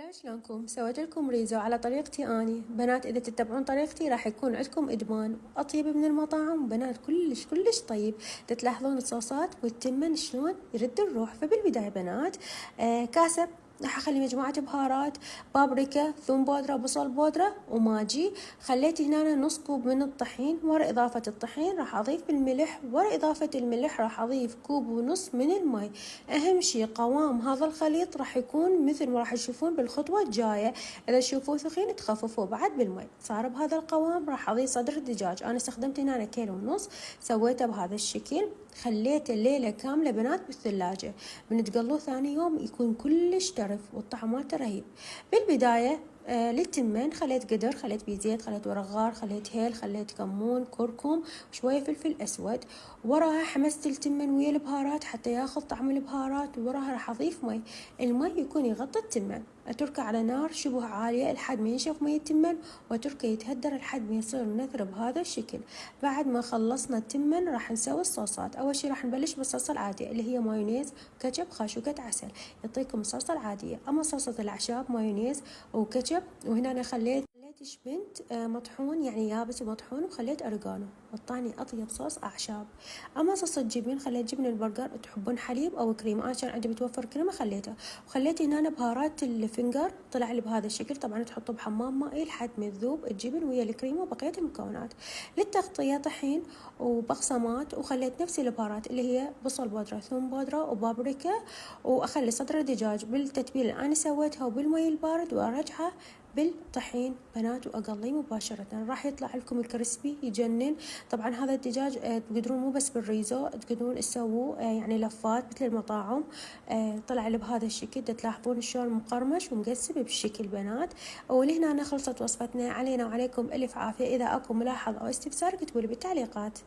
هلا شلونكم؟ سويت لكم ريزو على طريقتي اني بنات. اذا تتبعون طريقتي راح يكون عندكم ادمان اطيب من المطاعم بنات، كلش كلش طيب. تلاحظون الصوصات والتمن شلون يرد الروح. فبالبدايه بنات كاسه راح اخلي مجموعة بهارات، بابريكا، ثوم بودرة، بصل بودرة وماجي. خليت هنا نص كوب من الطحين. ورا اضافة الطحين راح اضيف الملح. ورا اضافة الملح راح اضيف كوب ونص من الماء. اهم شي قوام هذا الخليط راح يكون مثل ما راح تشوفون بالخطوة الجاية. اذا تشوفوه ثخين تخففوه بعد بالماء. صار بهذا القوام راح اضيف صدر الدجاج. انا استخدمت هنا كيلو ونص، سويته بهذا الشكل. خليته ليلة كاملة بنات بالثلاجة، بنتقلوه ثاني يوم يكون كلش ترف والطعم مالته رهيب. بالبداية للتمن خليت قدر، خليت بيه زيت، خليت ورق غار، خليت هيل، خليت كمون، كركم، شوية فلفل أسود. وراها حمست التمن ويا البهارات حتى ياخذ طعم البهارات. وراها راح أضيف مي. المي يكون يغطي التمن. أتركه على نار شبه عالية لحد ما ينشف مي التمن، وأتركه يتهدر لحد ما يصير نثر بهذا الشكل. بعد ما خلصنا التمن راح نسوي الصوصات. أول شي راح نبلش بالصلصة العادية اللي هي مايونيز، كاتشب، خاشوقة عسل. يعطيكم الصلصة العادية. أما صلصة الأعشاب مايونيز وكاتشب. وهنا أنا خليت شبنت مطحون، يعني يابس ومطحون، وخليت أريجانو. وطاني أطيب صوص أعشاب. أما صوص الجبن خليت جبن البرجر، تحبون حليب أو كريمة. أنا كان عندي متوفر كريمة خليته. وخليت هنا بهارات الفنجر طلع لي بهذا الشكل. طبعا تحطوا بحمام مائي لحد ما تذوب الجبن ويا الكريمة وبقية المكونات. للتغطية طحين وبقسمات. وخليت نفس البهارات اللي هي بصل بودرة، ثوم بودرة، وبابريكا. وأخلي صدر الدجاج بالتتبيلة اللي أنا سويتها وبالمي البارد، وأرجعه بالطحين بنات وأقليه مباشرة. راح يطلع لكم الكريسبي يجنن. طبعا هذا الدجاج تقدرون مو بس بالريزو، تقدرون تسووه يعني لفات مثل المطاعم. طلع لي بهذا الشكل. تلاحظون شلون مقرمش ومقسم بالشكل بنات. ولهنا خلصت وصفتنا. علينا وعليكم ألف عافية. إذا أكو ملاحظة أو استفسار اكتبوا لي بالتعليقات.